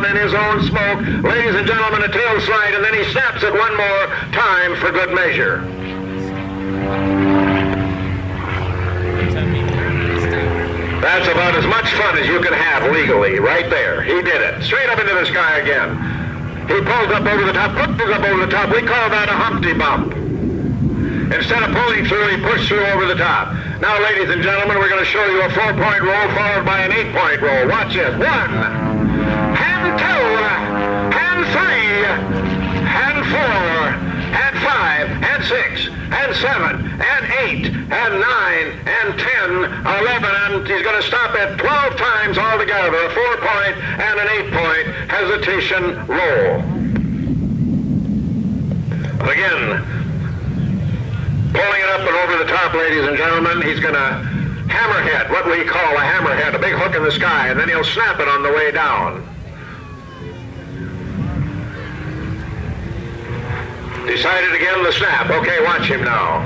in his own smoke. Ladies and gentlemen, a tail slide, and then he snaps it one more time for good measure. That's about as much fun as you can have legally, right there. He did it. Straight up into the sky again. He pulls up over the top, pushes up over the top. We call that a Humpty Bump. Instead of pulling through, he pushed through over the top. Now, ladies and gentlemen, we're going to show you a 4-point roll followed by an 8-point roll. Watch this. 1, and 2, and 3, and 4, and 5, and 6, and 7, and 8, and 9, and 10, 11, and he's going to stop at 12 times altogether, a 4-point and an 8-point hesitation roll. Again, pulling it up and over the top, ladies and gentlemen, he's going to hammerhead, what we call a hammerhead, a big hook in the sky, and then he'll snap it on the way down. Decided again the snap. Okay, watch him now.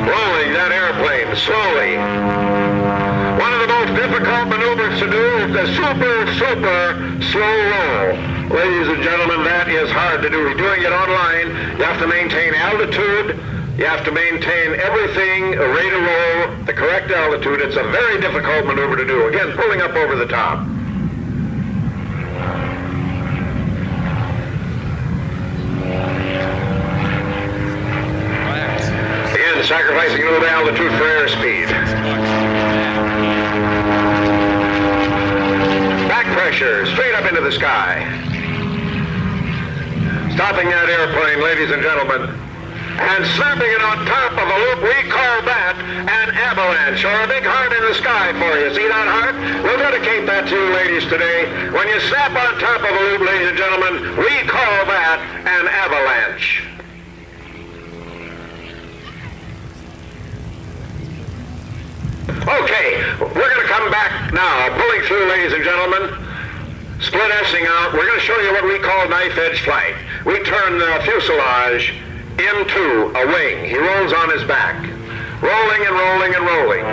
Rolling that airplane slowly. One of the most difficult maneuvers to do is the super slow roll. Ladies and gentlemen, that is hard to do. We're doing it online. You have to maintain altitude. You have to maintain everything, a rate of roll, the correct altitude. It's a very difficult maneuver to do. Again, pulling up over the top. Again, sacrificing a little altitude for airspeed. Back pressure, straight up into the sky. Stopping that airplane, ladies and gentlemen, and snapping it on top of a loop. We call that an avalanche, or a big heart in the sky for you. See that heart? We'll dedicate that to you ladies today. When you snap on top of a loop, ladies and gentlemen, we call that an avalanche. Okay, we're going to come back now, pulling through, ladies and gentlemen. Split S-ing out. We're going to show you what we call knife edge flight. We turn the fuselage into a wing. He rolls on his back. Rolling and rolling and rolling.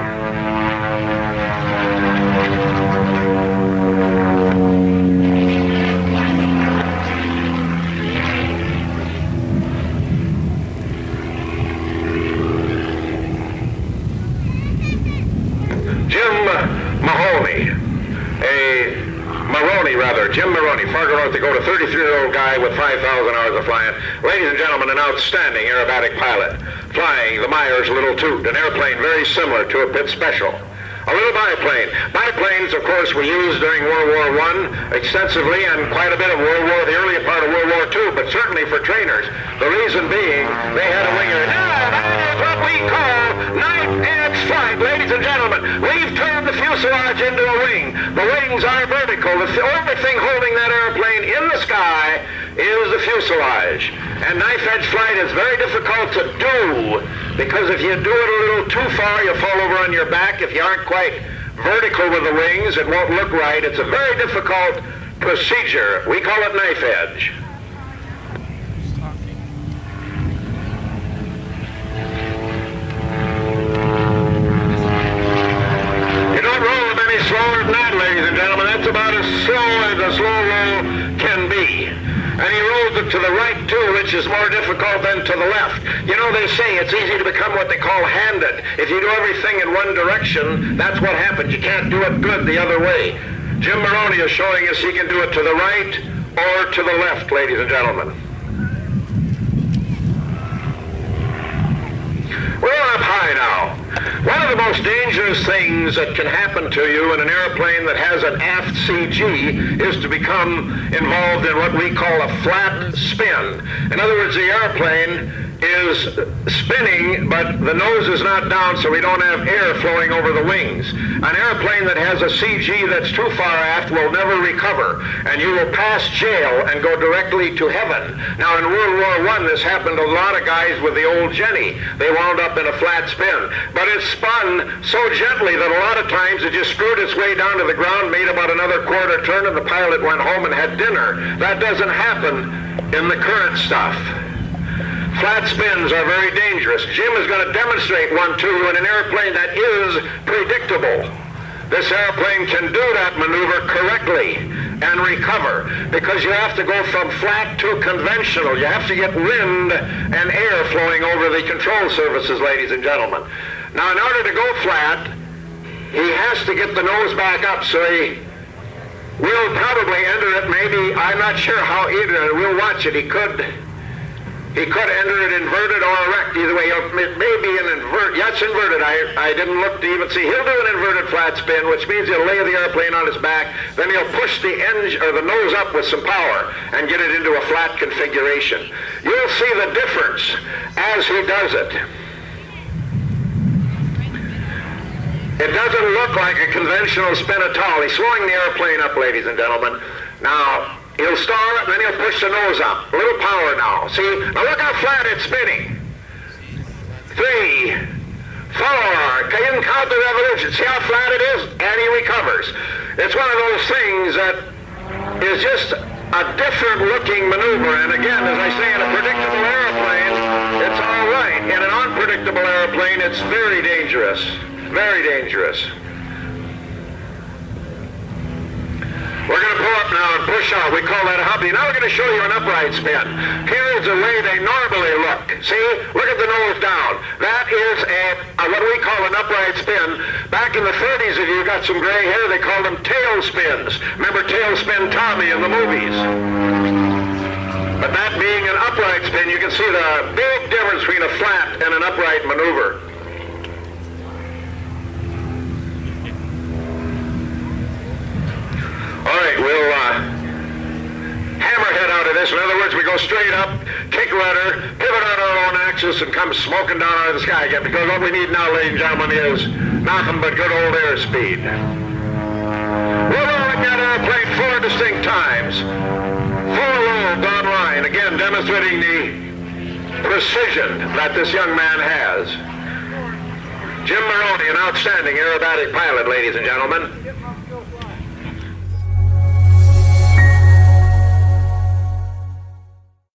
Jim Maroney, Fargo, North Dakota, 33-year-old guy with 5,000 hours of flying. Ladies and gentlemen, an outstanding aerobatic pilot, flying the Myers Lil Toot, an airplane very similar to a Pitt Special. A little biplane. Biplanes, of course, were used during World War I extensively, and quite a bit of the earlier part of World War II, but certainly for trainers. The reason being, they had a winger. Now, that is what we call knife edge flight, ladies and gentlemen. We've turned the fuselage into a wing. The wings are vertical. The only thing holding that airplane in the sky is the fuselage. And knife edge flight is very difficult to do, because if you do it a little too far, you'll fall over on your back. If you aren't quite vertical with the wings, it won't look right. It's a very difficult procedure. We call it knife edge. You don't roll them any slower than that, ladies and gentlemen. That's about as slow as a slow roll can be. And he rolls it to the right, too, which is more difficult than to the left. You know, they say it's easy to become what they call handed. If you do everything in one direction, that's what happens. You can't do it good the other way. Jim Maroney is showing us he can do it to the right or to the left, ladies and gentlemen. We're up high now. One of the most dangerous things that can happen to you in an airplane that has an aft CG is to become involved in what we call a flat spin. In other words, the airplane is spinning, but the nose is not down, so we don't have air flowing over the wings. An airplane that has a CG that's too far aft will never recover, and you will pass jail and go directly to heaven. Now, in World War I, this happened to a lot of guys with the old Jenny. They wound up in a flat spin, but it spun so gently that a lot of times it just screwed its way down to the ground, made about another quarter turn, and the pilot went home and had dinner. That doesn't happen in the current stuff. Flat spins are very dangerous. Jim is going to demonstrate one to you in an airplane that is predictable. This airplane can do that maneuver correctly. and recover, because you have to go from flat to conventional. You have to get wind and air flowing over the control surfaces, ladies and gentlemen. Now, in order to go flat, he has to get the nose back up, so he will probably enter it, maybe, I'm not sure how either, we'll watch it. He could enter it inverted or erect. Either way, it may be an invert. Yeah, it's inverted. I didn't look to even see. He'll do an inverted flat spin, which means he'll lay the airplane on his back. Then he'll push the engine or the nose up with some power and get it into a flat configuration. You'll see the difference as he does it. It doesn't look like a conventional spin at all. He's slowing the airplane up, ladies and gentlemen. Now, he'll stall it, and then he'll push the nose up. A little power now. See? Now look how flat it's spinning. 3, 4. You can count the revolutions. See how flat it is? And he recovers. It's one of those things that is just a different looking maneuver. And again, as I say, in a predictable airplane, it's all right. In an unpredictable airplane, it's very dangerous. Very dangerous. We're going to pull up now and push out. We call that a humpy. Now we're going to show you an upright spin. Here's the way they normally look. See? Look at the nose down. That is what we call an upright spin. Back in the 30s, if you got some gray hair, they called them tail spins. Remember Tailspin Tommy in the movies? But that being an upright spin, you can see the big difference between a flat and an upright maneuver. All right, we'll hammerhead out of this. In other words, we go straight up, kick rudder, pivot on our own axis, and come smoking down out of the sky again. Because what we need now, ladies and gentlemen, is nothing but good old airspeed. We're rolling that airplane 4 distinct times. 4 lobes online, again demonstrating the precision that this young man has. Jim Maroney, an outstanding aerobatic pilot, ladies and gentlemen.